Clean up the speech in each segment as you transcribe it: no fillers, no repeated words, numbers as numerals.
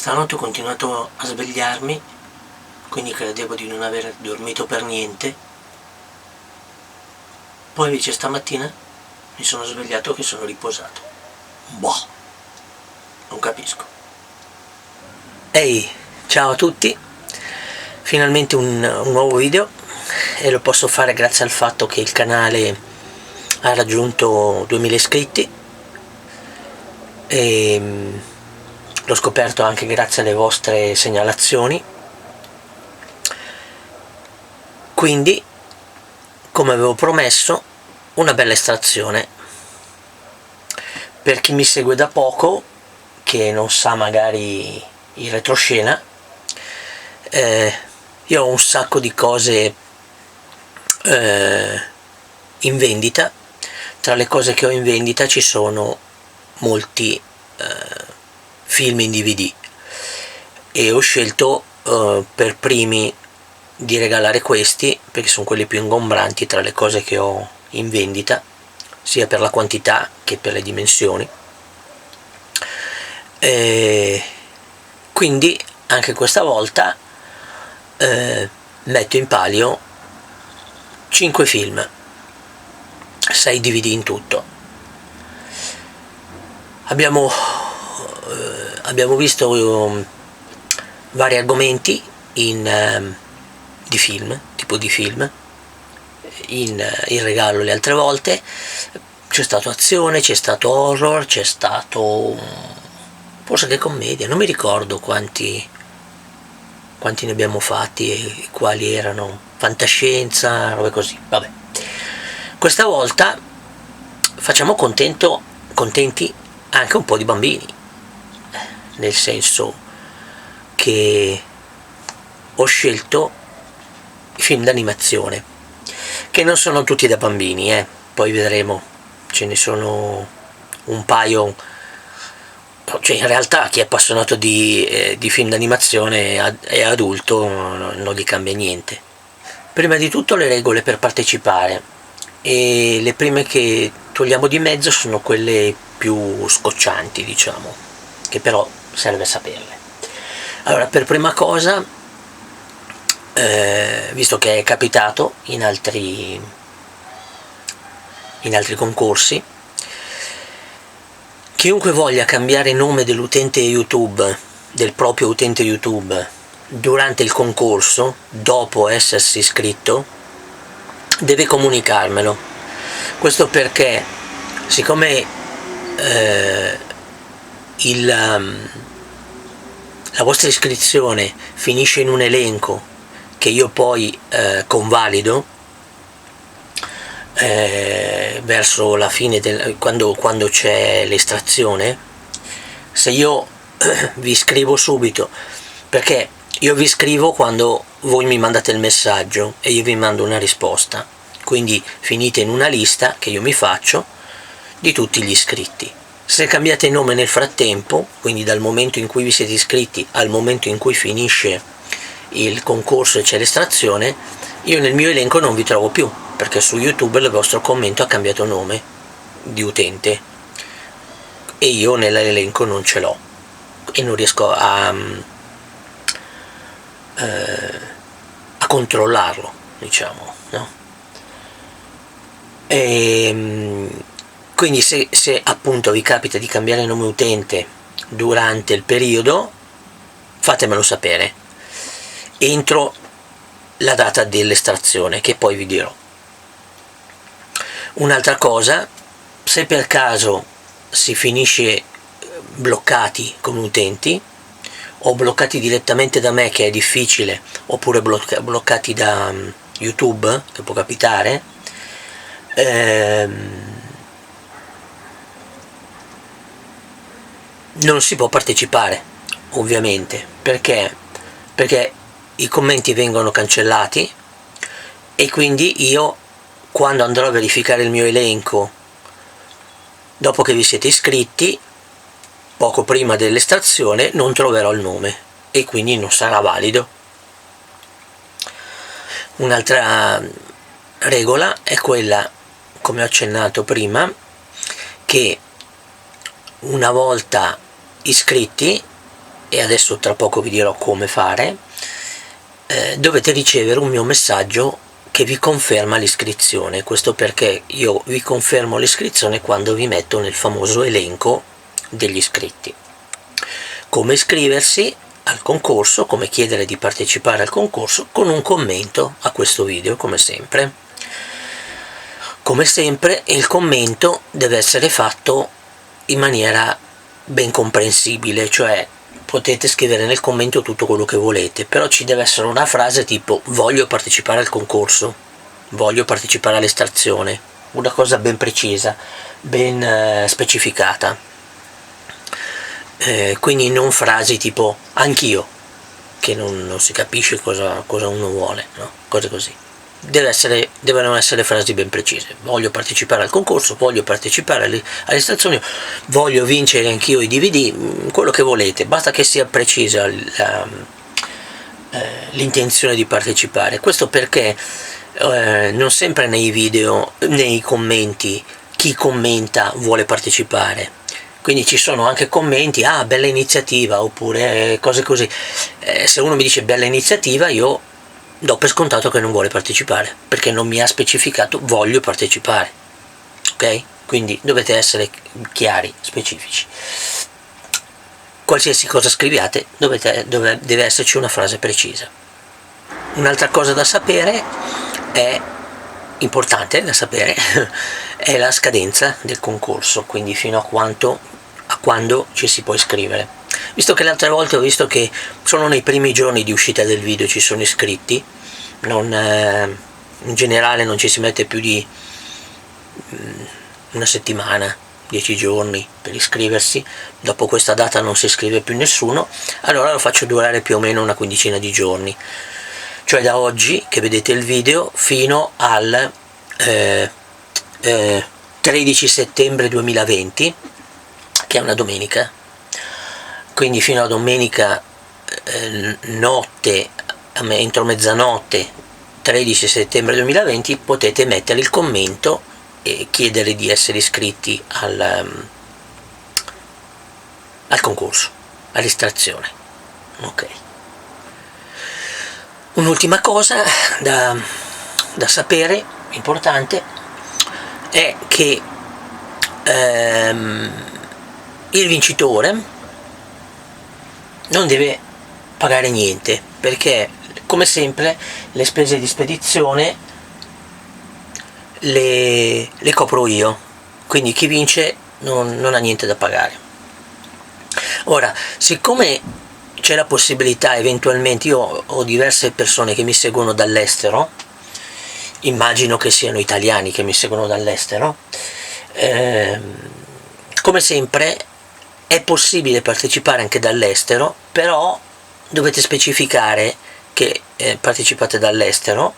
Stanotte ho continuato a svegliarmi, quindi credevo di non aver dormito per niente. Poi invece stamattina mi sono svegliato che sono riposato. Boh, non capisco. Ehi, ciao a tutti, finalmente un nuovo video, e lo posso fare grazie al fatto che il canale ha raggiunto 2000 iscritti e l'ho scoperto anche grazie alle vostre segnalazioni. Quindi, come avevo promesso, una bella estrazione. Per chi mi segue da poco, che non sa magari il retroscena, io ho un sacco di cose in vendita. Tra le cose che ho in vendita ci sono molti film in DVD, e ho scelto per primi di regalare questi perché sono quelli più ingombranti tra le cose che ho in vendita, sia per la quantità che per le dimensioni. Quindi anche questa volta metto in palio 5 film, 6 DVD in tutto. Abbiamo visto vari argomenti di film in regalo le altre volte. C'è stato azione, c'è stato horror, c'è stato forse che commedia, non mi ricordo quanti ne abbiamo fatti e quali erano, fantascienza, robe così. Vabbè, questa volta facciamo contenti anche un po' di bambini, nel senso che ho scelto film d'animazione che non sono tutti da bambini, poi vedremo, ce ne sono un paio, cioè in realtà chi è appassionato di film d'animazione è adulto, non gli cambia niente. Prima di tutto le regole per partecipare, e le prime che togliamo di mezzo sono quelle più scoccianti, diciamo, che però serve saperle. Allora, per prima cosa, visto che è capitato in altri concorsi, chiunque voglia cambiare nome dell'utente YouTube, del proprio utente YouTube, durante il concorso, dopo essersi iscritto, deve comunicarmelo. Questo perché, siccome la vostra iscrizione finisce in un elenco che io poi convalido verso la fine quando c'è l'estrazione, se io vi scrivo subito, perché io vi scrivo quando voi mi mandate il messaggio e io vi mando una risposta, quindi finite in una lista che io mi faccio di tutti gli iscritti. Se cambiate nome nel frattempo, quindi dal momento in cui vi siete iscritti al momento in cui finisce il concorso e c'è l'estrazione, io nel mio elenco non vi trovo più, perché su YouTube il vostro commento ha cambiato nome di utente e io nell'elenco non ce l'ho e non riesco a controllarlo, diciamo, no? Quindi se appunto vi capita di cambiare nome utente durante il periodo, fatemelo sapere entro la data dell'estrazione, che poi vi dirò. Un'altra cosa, se per caso si finisce bloccati come utenti, o bloccati direttamente da me, che è difficile, oppure bloccati da YouTube, che può capitare, non si può partecipare, ovviamente, perché i commenti vengono cancellati, e quindi io, quando andrò a verificare il mio elenco dopo che vi siete iscritti, poco prima dell'estrazione, non troverò il nome e quindi non sarà valido. Un'altra regola è quella, come ho accennato prima, che una volta iscritti e adesso tra poco vi dirò come fare, dovete ricevere un mio messaggio che vi conferma l'iscrizione. Questo perché io vi confermo l'iscrizione quando vi metto nel famoso elenco degli iscritti. Come iscriversi al concorso, come chiedere di partecipare al concorso, con un commento a questo video, come sempre. Come sempre il commento deve essere fatto in maniera ben comprensibile, cioè potete scrivere nel commento tutto quello che volete, però ci deve essere una frase tipo voglio partecipare al concorso, voglio partecipare all'estrazione, una cosa ben precisa, ben specificata. Quindi non frasi tipo anch'io, che non si capisce cosa uno vuole, no? Cose così. Devono essere frasi ben precise. Voglio partecipare al concorso, voglio partecipare all'estrazione, voglio vincere anch'io i DVD, quello che volete, basta che sia precisa l'intenzione di partecipare. Questo perché non sempre nei video, nei commenti, chi commenta vuole partecipare. Quindi ci sono anche commenti, ah bella iniziativa, oppure cose così. Se uno mi dice bella iniziativa, io do per scontato che non vuole partecipare, perché non mi ha specificato voglio partecipare, ok? Quindi dovete essere chiari, specifici. Qualsiasi cosa scriviate deve esserci una frase precisa. Un'altra cosa da sapere è importante da sapere è la scadenza del concorso, quindi fino a quando ci si può iscrivere. Visto che le altre volte ho visto che solo nei primi giorni di uscita del video ci sono iscritti, in generale non ci si mette più di una settimana, 10 giorni per iscriversi, dopo questa data non si iscrive più nessuno, allora lo faccio durare più o meno una quindicina di giorni, cioè da oggi che vedete il video fino al 13 settembre 2020, che è una domenica, quindi fino a domenica notte, entro mezzanotte 13 settembre 2020 potete mettere il commento e chiedere di essere iscritti al concorso, all'estrazione. Ok. Un'ultima cosa da sapere, importante, è che il vincitore non deve pagare niente, perché come sempre le spese di spedizione le copro io, quindi chi vince non ha niente da pagare. Ora, siccome c'è la possibilità eventualmente, io ho diverse persone che mi seguono dall'estero, immagino che siano italiani che mi seguono dall'estero, come sempre è possibile partecipare anche dall'estero, però dovete specificare che partecipate dall'estero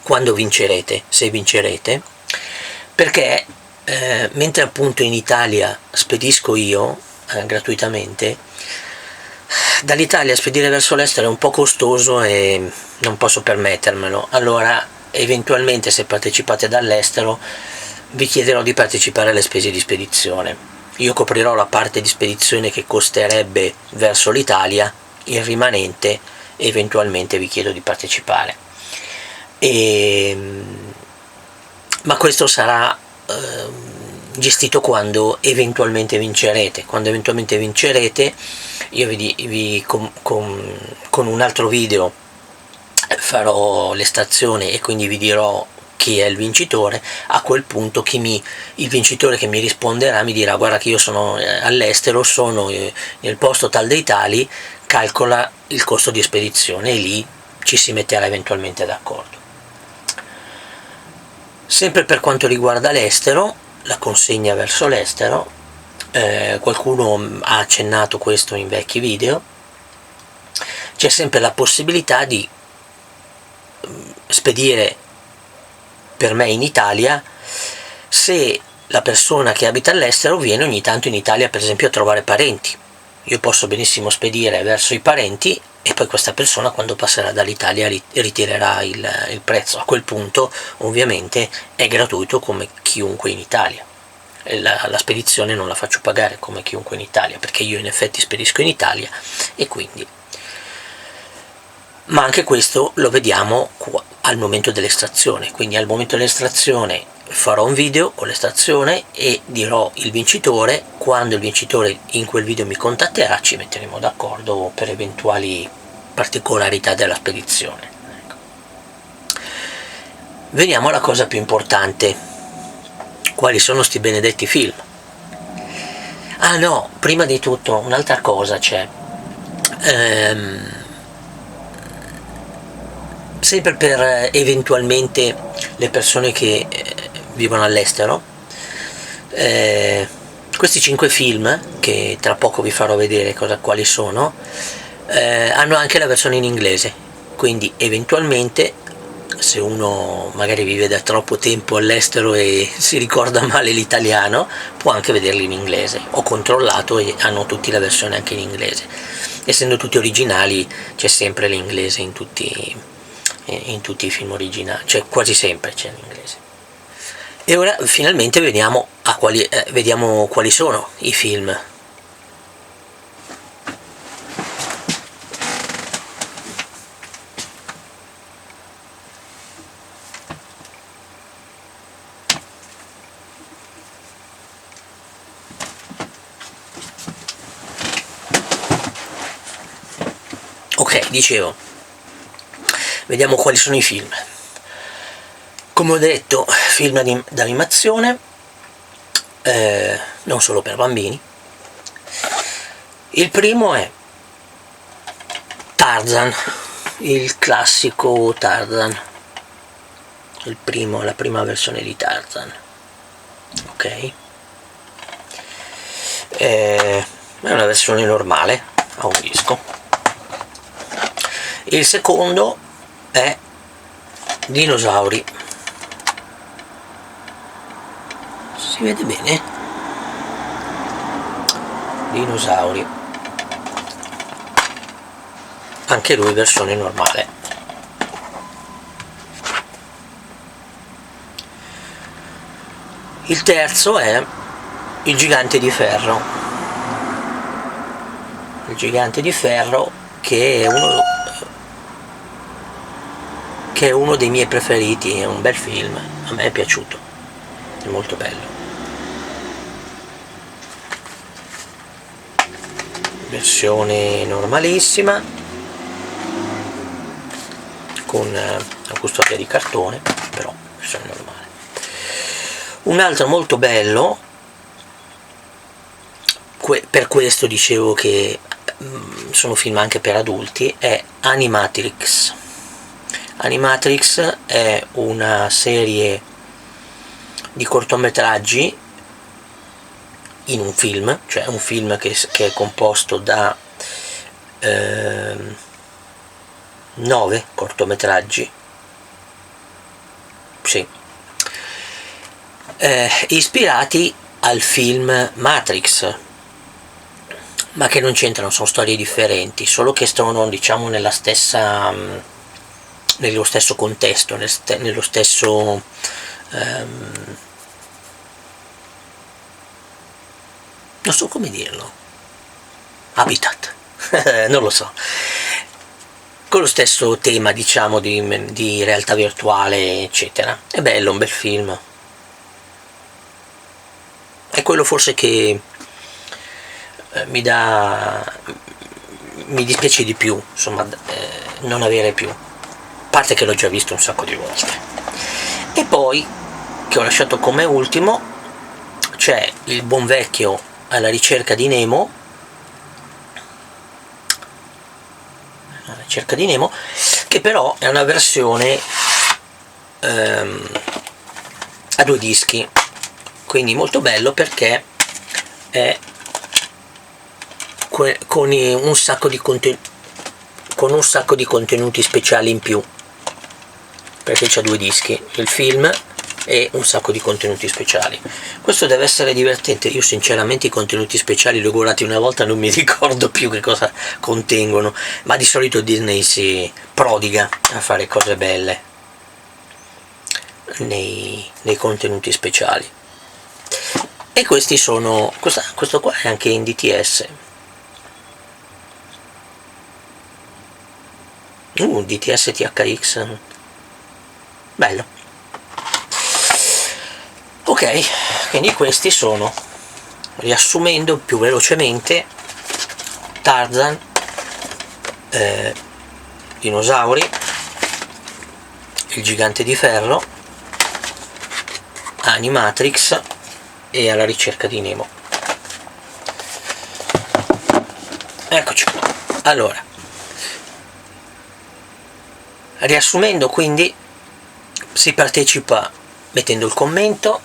quando vincerete, se vincerete, perché mentre appunto in Italia spedisco io gratuitamente, dall'Italia spedire verso l'estero è un po' costoso e non posso permettermelo. Allora eventualmente se partecipate dall'estero vi chiederò di partecipare alle spese di spedizione. Io coprirò la parte di spedizione che costerebbe verso l'Italia, il rimanente eventualmente vi chiedo di partecipare. Ma questo sarà gestito quando eventualmente vincerete. Quando eventualmente vincerete io con un altro video farò l'estrazione e quindi vi dirò chi è il vincitore. A quel punto il vincitore che mi risponderà mi dirà guarda che io sono all'estero, sono nel posto tal dei tali, calcola il costo di spedizione e lì ci si metterà eventualmente d'accordo. Sempre per quanto riguarda l'estero, la consegna verso l'estero, qualcuno ha accennato questo in vecchi video, c'è sempre la possibilità di spedire per me in Italia se la persona che abita all'estero viene ogni tanto in Italia, per esempio, a trovare parenti. Io posso benissimo spedire verso i parenti e poi questa persona quando passerà dall'Italia ritirerà il prezzo. A quel punto ovviamente è gratuito come chiunque in Italia. la spedizione non la faccio pagare come chiunque in Italia, perché io in effetti spedisco in Italia, e quindi, ma anche questo lo vediamo al momento dell'estrazione. Quindi al momento dell'estrazione farò un video con l'estrazione e dirò il vincitore. Quando il vincitore in quel video mi contatterà, ci metteremo d'accordo per eventuali particolarità della spedizione. Ecco. Veniamo alla cosa più importante: quali sono sti benedetti film? Ah no, prima di tutto un'altra cosa c'è, sempre per eventualmente le persone che vivono all'estero, questi 5 film, che tra poco vi farò vedere quali sono, hanno anche la versione in inglese, quindi eventualmente, se uno magari vive da troppo tempo all'estero e si ricorda male l'italiano, può anche vederli in inglese. Ho controllato e hanno tutti la versione anche in inglese. Essendo tutti originali, c'è sempre l'inglese in tutti i film originali, cioè quasi sempre c'è l'inglese. E ora finalmente vediamo quali sono i film. Ok, dicevo, vediamo quali sono i film. Come ho detto, film d'animazione, non solo per bambini. Il primo è Tarzan, il classico Tarzan, la prima versione di Tarzan. Ok, è una versione normale a un disco. Il secondo è Dinosauri. Si vede bene? Dinosauri, anche lui versione normale. Il terzo è Il Gigante di Ferro. Il Gigante di Ferro, che è uno dei miei preferiti, è un bel film, a me è piaciuto, è molto bello. Versione normalissima, con la custodia di cartone, però versione normale. Un altro molto bello, per questo dicevo che sono film anche per adulti, è Animatrix. Animatrix è una serie di cortometraggi in un film, cioè un film che è composto da 9 cortometraggi, sì, ispirati al film Matrix, ma che non c'entrano, sono storie differenti, solo che sono, diciamo, nello stesso contesto, nello stesso non so come dirlo, habitat, non lo so, con lo stesso tema, diciamo, di realtà virtuale, eccetera. È bello, un bel film, è quello forse che mi dispiace di più, insomma, non avere più, a parte che l'ho già visto un sacco di volte. E poi, che ho lasciato come ultimo, c'è il buon vecchio Alla ricerca di Nemo, che però è una versione a 2 dischi, quindi molto bello, perché è con un sacco di contenuti speciali in più, perché c'ha 2 dischi, il film e un sacco di contenuti speciali. Questo deve essere divertente. Io sinceramente i contenuti speciali li ho guardati una volta, non mi ricordo più che cosa contengono, ma di solito Disney si prodiga a fare cose belle nei contenuti speciali. e questi sono, questo qua è anche in DTS, DTS THX, bello. Ok, quindi questi sono, riassumendo più velocemente, Tarzan, dinosauri, il gigante di ferro, Animatrix e alla ricerca di Nemo. Eccoci qua. Allora, riassumendo, quindi si partecipa mettendo il commento.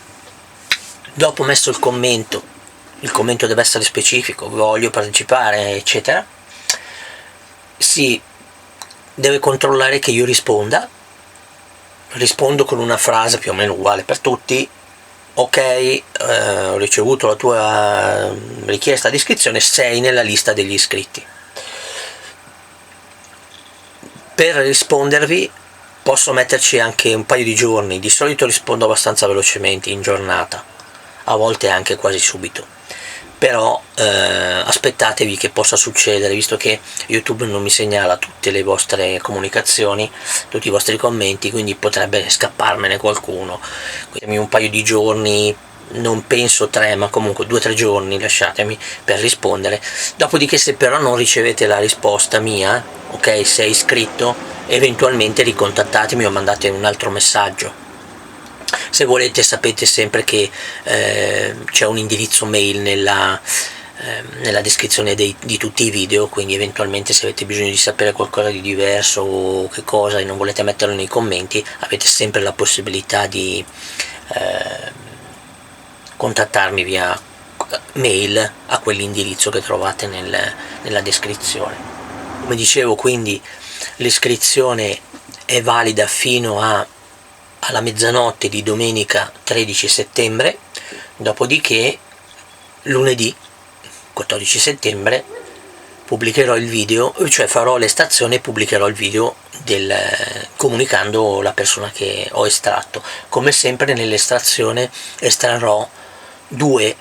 Dopo messo il commento deve essere specifico, voglio partecipare, eccetera. Si deve controllare che io rispondo con una frase più o meno uguale per tutti. Ok, ho ricevuto la tua richiesta di iscrizione, sei nella lista degli iscritti. Per rispondervi posso metterci anche un paio di giorni, di solito rispondo abbastanza velocemente in giornata, a volte anche quasi subito, però aspettatevi che possa succedere, visto che YouTube non mi segnala tutte le vostre comunicazioni, tutti i vostri commenti, quindi potrebbe scapparmene qualcuno, quindi un paio di giorni, non penso 3, ma comunque 2 o 3 giorni lasciatemi per rispondere. Dopodiché, se però non ricevete la risposta mia, ok, se è iscritto, eventualmente ricontattatemi o mandate un altro messaggio. Se volete, sapete sempre che c'è un indirizzo mail nella descrizione di tutti i video, quindi eventualmente se avete bisogno di sapere qualcosa di diverso o che cosa e non volete metterlo nei commenti, avete sempre la possibilità di contattarmi via mail a quell'indirizzo che trovate nella descrizione. Come dicevo, quindi l'iscrizione è valida fino alla mezzanotte di domenica 13 settembre, dopodiché lunedì 14 settembre pubblicherò il video, cioè farò l'estrazione e pubblicherò il video comunicando la persona che ho estratto. Come sempre nell'estrazione estrarrò 2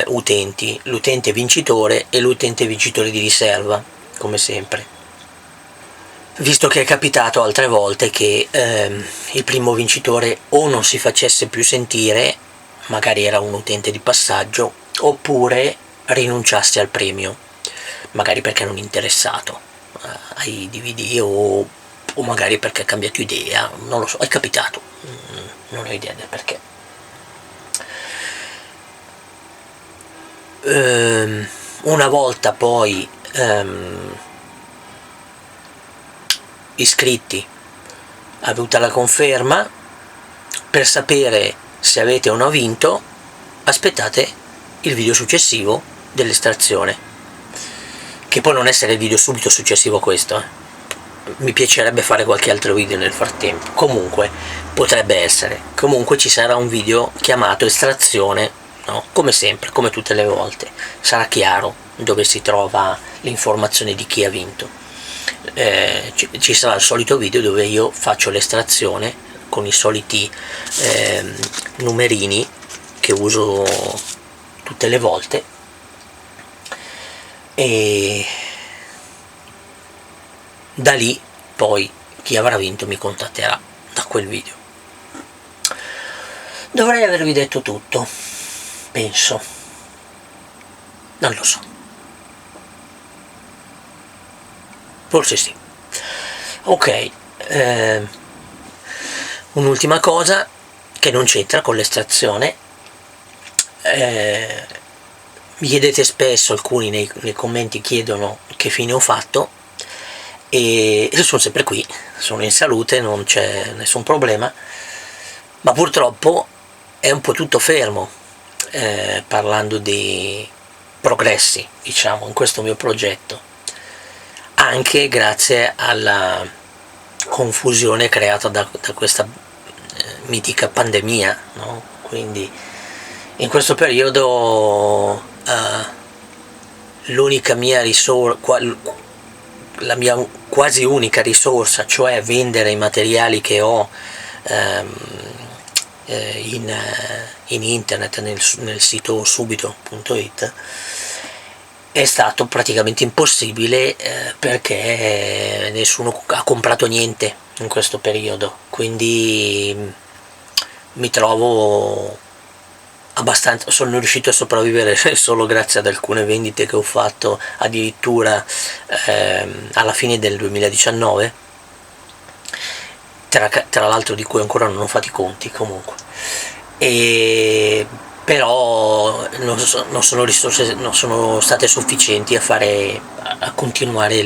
utenti, l'utente vincitore e l'utente vincitore di riserva, come sempre, visto che è capitato altre volte che il primo vincitore o non si facesse più sentire, magari era un utente di passaggio, oppure rinunciasse al premio, magari perché non interessato ai DVD o magari perché ha cambiato idea, non lo so, è capitato, non ho idea del perché. Una volta poi iscritti, avuta la conferma, per sapere se avete o no vinto, aspettate il video successivo dell'estrazione, che può non essere il video subito successivo a questo, mi piacerebbe fare qualche altro video nel frattempo, comunque potrebbe essere, comunque ci sarà un video chiamato estrazione, no? Come sempre, come tutte le volte, sarà chiaro dove si trova l'informazione di chi ha vinto. Ci sarà il solito video dove io faccio l'estrazione con i soliti numerini che uso tutte le volte, e da lì poi chi avrà vinto mi contatterà da quel video. Dovrei avervi detto tutto, penso, non lo so, forse sì. Ok, un'ultima cosa che non c'entra con l'estrazione, mi chiedete spesso, alcuni nei commenti chiedono che fine ho fatto, e sono sempre qui, sono in salute, non c'è nessun problema, ma purtroppo è un po' tutto fermo, parlando di progressi, diciamo, in questo mio progetto, anche grazie alla confusione creata da questa mitica pandemia, no? Quindi in questo periodo l'unica mia la mia quasi unica risorsa, cioè vendere i materiali che ho in internet, nel sito subito.it, è stato praticamente impossibile, perché nessuno ha comprato niente in questo periodo, quindi mi trovo abbastanza, sono riuscito a sopravvivere solo grazie ad alcune vendite che ho fatto addirittura alla fine del 2019, tra l'altro, di cui ancora non ho fatto i conti comunque, e però non sono risorse, non sono state sufficienti a continuare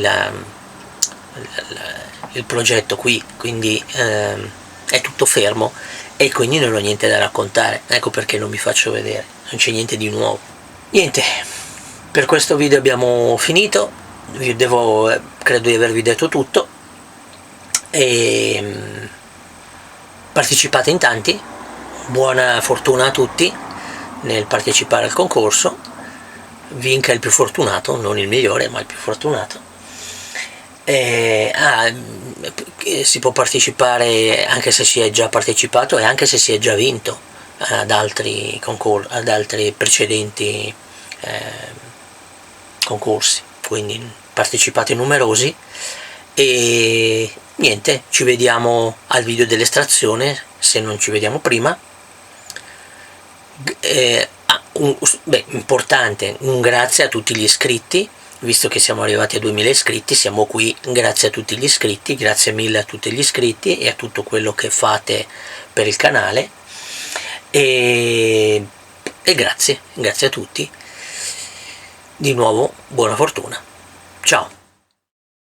il progetto qui, quindi è tutto fermo e quindi non ho niente da raccontare, ecco perché non mi faccio vedere, non c'è niente di nuovo. Niente, per questo video abbiamo finito, credo di avervi detto tutto, e partecipate in tanti, buona fortuna a tutti nel partecipare al concorso, vinca il più fortunato, non il migliore ma il più fortunato. Si può partecipare anche se si è già partecipato e anche se si è già vinto ad altri precedenti concorsi, quindi partecipate numerosi. E niente, ci vediamo al video dell'estrazione, se non ci vediamo prima. Importante, un grazie a tutti gli iscritti, visto che siamo arrivati a 2000 iscritti, siamo qui grazie a tutti gli iscritti, grazie mille a tutti gli iscritti e a tutto quello che fate per il canale, e grazie a tutti, di nuovo buona fortuna, ciao!